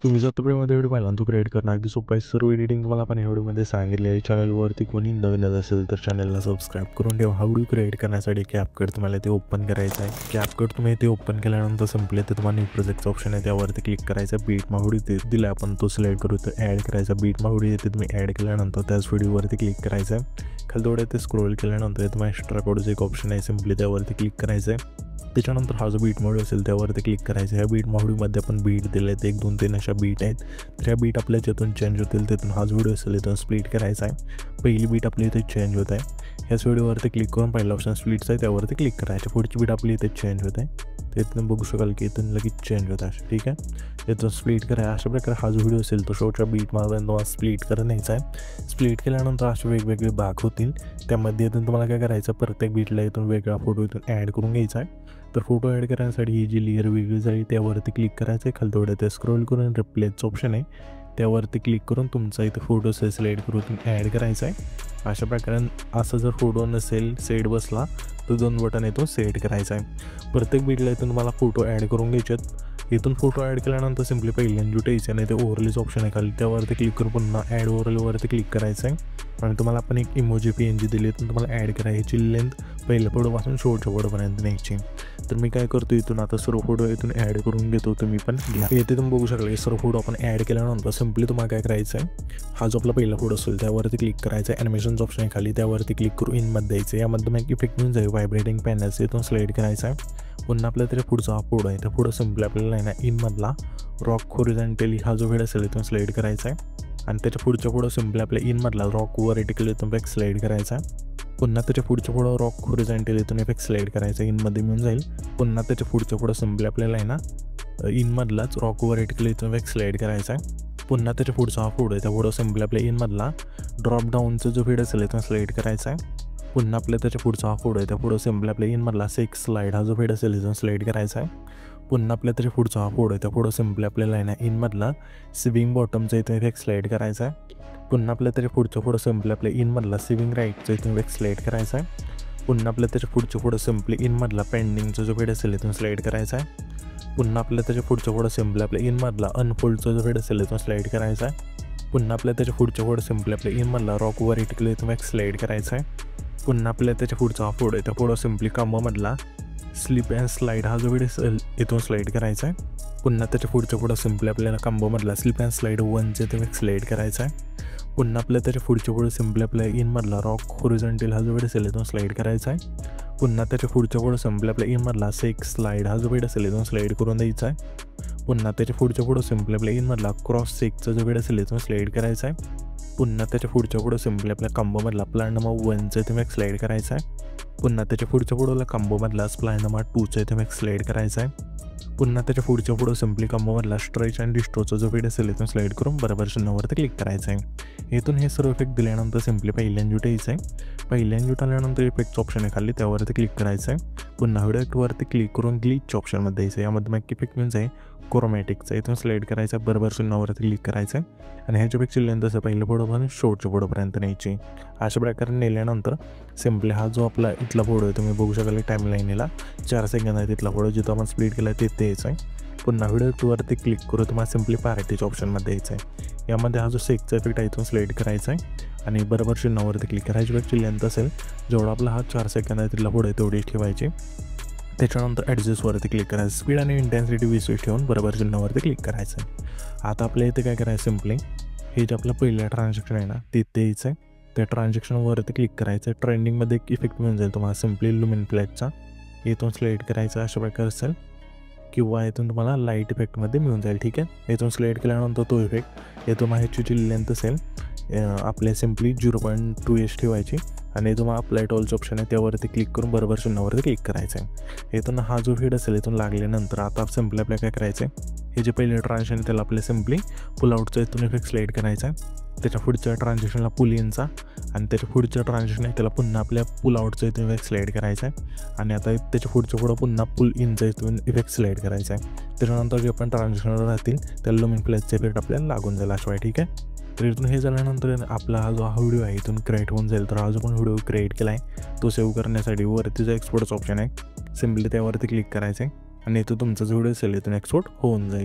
तुम्ही जर तुकडीमध्ये व्हिडिओ पाहिला तो क्रिएट करणं अगदी सोपं आहे. सर्व एडिटिंग तुम्हाला आपण या व्हिडिओमध्ये सांगितले आहे. चॅनलवरती कोणी नवीन असेल तर चॅनलला सबस्क्राईब करून ठेवा. हा व्हिडिओ क्रिएट करण्यासाठी कॅपकट तुम्हाला ते ओपन करायचं आहे. कॅपकट तुम्ही ते ओपन केल्यानंतर संपले तर तुम्हाला न्यू प्रोजेक्टचा ऑप्शन आहे त्यावरती क्लिक करायचं. बीट माहुडी ते दिला आपण तो सिलेक्ट करू तर ॲड करायचा. बीट माहुडी येते तुम्ही ॲड केल्यानंतर त्याच व्हिडिओवरती क्लिक करायचं आहे. खाली थोडे ते स्क्रोल केल्यानंतर तुम्हाला एक्स्ट्रा कोडचं एक ऑप्शन आहे सिम्पली त्यावरती क्लिक करायचं आहे. त्याच्यानंतर हा जो बीट माहुडी असेल त्यावरती क्लिक करायचं. ह्या बीट माहुडीमध्ये आपण बीट दिले आहेत 1 2 3 अशा बीट आहेत. तर ह्या बीट आपल्या ज्यातून चेंज होतील तिथून हा जो व्हिडिओ असेल इथून स्प्लिट करायचा आहे. पहिली बीट आपली इथे चेंज होत आहे. ह्याच व्हिडिओवरती क्लिक करून पहिला ऑप्शन स्प्लिटचा आहे त्यावरती क्लिक करायचं. पुढची बीट आपली इथे चेंज होत आहे. ते इथून बघू शकाल की इथून लगेच चेंज होत आहे. ठीक आहे, इथून स्प्लिट करा. अशा प्रकारे हा जो व्हिडिओ असेल तो शेवटच्या बीटमध्ये तुम्हाला स्प्लिट करायचा आहे. स्प्लिट केल्यानंतर असे वेगवेगळे भाग होतील. त्यामध्ये इथून तुम्हाला काय करायचं, प्रत्येक बीटला इथून वेगळा फोटो इथून ॲड करून घ्यायचा आहे. तर फोटो ॲड करण्यासाठी ही जी लेअर वेगळी झाली त्यावरती क्लिक करायचं आहे. खाली थोडं ते स्क्रोल करून रिप्लेसचं ऑप्शन आहे त्यावरती क्लिक करून तुमचा इथं फोटो सिलेक्ट करून ॲड करायचा आहे. अशा प्रकारे असं जर फोटो नसेल सेट बसला तर 2 बटन इथून सेट करायचा आहे. प्रत्येक बीटला इथून तुम्हाला फोटो ॲड करून घ्यायचे. इथून फोटो ॲड केल्यानंतर सिम्पली पहिल्यांदा टेच आणि ते ओव्हरलेच ऑप्शन आहे खाली त्यावरती क्लिक करून पुन्हा ॲड ओव्हरलेवरती क्लिक करायचं आहे. आणि तुम्हाला आपण एक इमोजी PNG दिली तर तुम्हाला ॲड करायची लेंथ पहिल्या फोटोपासून शेवटच्या फोटोपर्यंत न्यायची. तर मी काय करतो इथून आता सर्व फोटो इथून ॲड करून घेतो. तुम्ही पण घ्या. येथे तुम्ही बघू शकता की सर्व फोटो आपण ॲड केल्यानंतर सिम्पली तुम्हाला काय करायचं आहे, हा जो आपला पहिला फोटो असेल त्यावरती क्लिक करायचं आहे. ॲनिमेशनचं ऑप्शन आहे खाली त्यावरती क्लिक करून इनमध्ये द्यायचं. यामध्ये मग इफेक्ट मिळून जाईल व्हायब्रेटिंग पॅनल्स इथून सिलेक्ट करायचा आहे. पुन्हा आपल्या तरी पुढचा हा फोटो आहे त्या पुढं सिम्पली आपल्याला आहे ना इनमधला रॉक हॉरिझॉन्टली हा जो व्हिडिओ असेल इथून सिलेक्ट करायचा आहे. आणि त्याच्या पुढच्या पुढं सिम्पली आपल्या इनमधला रॉक व्हर्टिकल इथून इफेक्ट सिलेक्ट करायचा आहे. पुन्हा त्याच्या पुढच्या पुढं रॉक हॉरिझॉन्टल इथून इफेक्ट सिलेक्ट करायचा इनमध्ये मिळून जाईल. पुन्हा त्याच्या पुढच्या पुढं सिम्पली आपल्याला आहे ना इनमधलाच रॉक व्हर्टिकल इथून इफेक्ट सिलेक्ट करायचा आहे. पुन्हा त्याच्या पुढचा हा फोटो आहे त्या पुढं सिम्पली आपल्या इनमधला ड्रॉप डाऊनचा जो व्हिडिओ असेल इथून सिलेक्ट करायचा आहे. पुन्हा आपल्या त्याच्या पुढचा हा फोटो आहे त्या पुढं सिम्पली आपल्या इनमधला सेक्स स्लाईड हा जो व्हिडिओ असेल इथून सिलेक्ट करायचा आहे. पुन्हा आपल्या त्याच्या पुढचा हा फोटो आहे त्या पुढं सिम्पली आपल्याला आहे ना इनमधला स्विंग बॉटमचा इथून इफेक्ट सिलेक्ट करायचा आहे. पुन्हा आपल्या त्याच्या पुढच्या फोटो सिम्पली आपल्या इनमधला स्विंग राईटचा इथून इफेक्ट सिलेक्ट करायचा आहे. पुन्हा आपल्या त्याच्या पुढच्या फोटो सिम्पली इनमधला पेंडिंगचा जो व्हिडिओ असेल इथून सिलेक्ट करायचा आहे. पुन्हा आपल्या त्याच्या पुढच्या फोटो सिम्पली आपल्या इनमधला अनफोल्डचा जो व्हिडिओ असेल इथून सिलेक्ट करायचा आहे. पुन्हा आपल्या त्याच्या पुढच्या फोटो सिम्पली आपल्या इनमधला रॉक व्हर्टिकल इथून इफेक्ट सिलेक्ट करायचा आहे. पुन्हा आपल्या त्याच्या पुढचा हा फोटो आहे त्या फोटो सिम्पली कॉम्बोमधला स्लिप अँड स्लाईड हा जो व्हिडिओ असेल इथून सिलेक्ट करायचा आहे. पुन्हा त्याच्या पुढच्या फोटो सिम्पली आपल्याला कॉम्बोमधला स्लिप अँड स्लाईड 1चा इथून सिलेक्ट करायचा आहे. पुन्हा आपल्या त्याच्या पुढच्या फोटो सिम्पली आपल्या इनमधला रॉक हॉरिझॉन्टल हा जो व्हिडिओ असेल इथून सिलेक्ट करायचा आहे. पुन्हा त्याच्या पुढच्या फोटो सिम्पली आपल्या इनमधला सेक्स स्लाईड हा जो व्हिडिओ असेल इथून सिलेक्ट करून द्यायचा आहे. पुन्हा त्याच्या पुढच्या फोटो सिम्पली आपल्या इनमधला क्रॉस सेक्सचा जो व्हिडिओ असेल इथून सिलेक्ट करायचा आहे. पुन्हा त्याच्या पुढच्या फोटो सिम्पली आपल्या कॉम्बोमधला प्लॅन नंबर 1चा इथून सिलेक्ट करायचा आहे. पुन्हा त्याच्या पुढच्या फोटोला कॉम्बोमधला प्लॅन नंबर 2चा इथून सिलेक्ट करायचा आहे. पुन्हा त्याच्या पुढच्या फोटो सिम्पली कॉम्बोमधला स्ट्रेच अँड डिस्टोचा जो व्हिडिओ असेल इथून सिलेक्ट करून बरोबर चिन्हावरती क्लिक करायचं आहे. इथून हे सर्व इफेक्ट दिल्यानंतर सिम्पली पहिल्यांदा यायचं आहे. पहिल्यांदा आल्यानंतर इफेक्टचं ऑप्शन आहे खाली त्यावरती क्लिक करायचं आहे. पुन्हा व्हिडिओ इफेक्टवरती क्लिक करून ग्लिचच्या ऑप्शनमध्ये द्यायचं आहे. यामध्ये मग इफेक्ट मिळून जाईल क्रोमॅटिकचा इथून सिलेक्ट करायचा बरोबर चिन्हावरती क्लिक करायचं आहे. आणि ह्याच्यापेक्षा लेंथ असं पहिलं फोटो पण शेवटच्या फोटोपर्यंत न्यायची. अशा प्रकारे नेल्यानंतर सिम्पली हा जो आपला इथला फोटो आहे तुम्ही बघू शकाल टाईमलाईनला 4 सेकंद आहे तिथला फोटो जिथं आपण स्प्लिट केला आहे तिथे यायचं आहे. पुन्हा व्हिडिओ टूवरती क्लिक करू तुम्हाला सिम्पली पार्टीच्या ऑप्शनमध्ये यायचं आहे. यामध्ये हा जो सेकचा इफेक्ट आहे इथून सिलेक्ट करायचा आहे आणि बरोबर चिन्हावरती क्लिक करायची. ह्याच्यापेक्षा लेंथ असेल जेवढा आपला हा 4 सेकंद आहे तिथला फोटो आहे तेवढी ठेवायची. त्याच्यानंतर ॲडजस्टवरती क्लिक करायचं. स्पीड आणि इंटेन्सिटी 20 ठेवून बरोबर चिन्हावरती क्लिक करायचं आहे. आता आपल्या इथे काय करायचं सिम्पली हे जे आपलं पहिलं ट्रान्झॅक्शन आहे ना तिथे यायचं आहे. त्या ट्रान्झॅक्शनवरती क्लिक करायचं. ट्रेंडिंगमध्ये एक इफेक्ट मिळून जाईल तुम्हाला सिम्पली लुमिन फ्लॅटचा इथून सिलेक्ट करायचा अशा प्रकारे असेल किंवा इथून तुम्हाला लाईट इफेक्टमध्ये मिळून जाईल. ठीक आहे, इथून सिलेक्ट केल्यानंतर तो इफेक्ट येतो ह्याची जी लेंथ असेल आपल्या सिम्पली 0.2h ठेवायची आणि तुम्हाला अप्लाय टॉलचं ऑप्शन आहे त्यावरती क्लिक करून बरोबर चिन्हावरती क्लिक करायचं आहे. इथून हा जो फीड असेल इथून लागल्यानंतर आता सिम्पली आपल्याला काय करायचं आहे हे जे पहिले ट्रान्झॅक्शन आहे त्याला आपल्या सिम्पली पुल आउटचा इथून इफेक्ट सिलेक्ट करायचा आहे. त्याच्या पुढच्या ट्रान्झॅक्शनला पुल इनचा आणि त्याच्या पुढच्या ट्रान्झॅक्शन आहे त्याला पुन्हा आपल्या पुल आउटचा इथून इफेक्ट सिलेक्ट करायचा आहे. आणि आता त्याच्या पुढं पुन्हा पुल इनचा इथून इफेक्ट सिलेक्ट करायचा आहे. त्याच्यानंतर जे पण ट्रान्झॅक्शनवर राहतील त्याला लुमिन फ्लॅशचा इफेक्ट आपल्याला लागून जाईल अशिवाय. ठीक आहे, तर इथून हे झाल्यानंतर आपला हा जो व्हिडिओ आहे इथून क्रिएट होऊन जाईल. तर हा जो पण व्हिडिओ क्रिएट केला आहे तो सेव्ह करण्यासाठी वरती जो एक्सपोर्टचा ऑप्शन आहे सिम्पली त्यावरती क्लिक करायचं आहे आणि इथं तुमचा जो व्हिडिओ असेल इथून एक्सपोर्ट होऊन जाईल.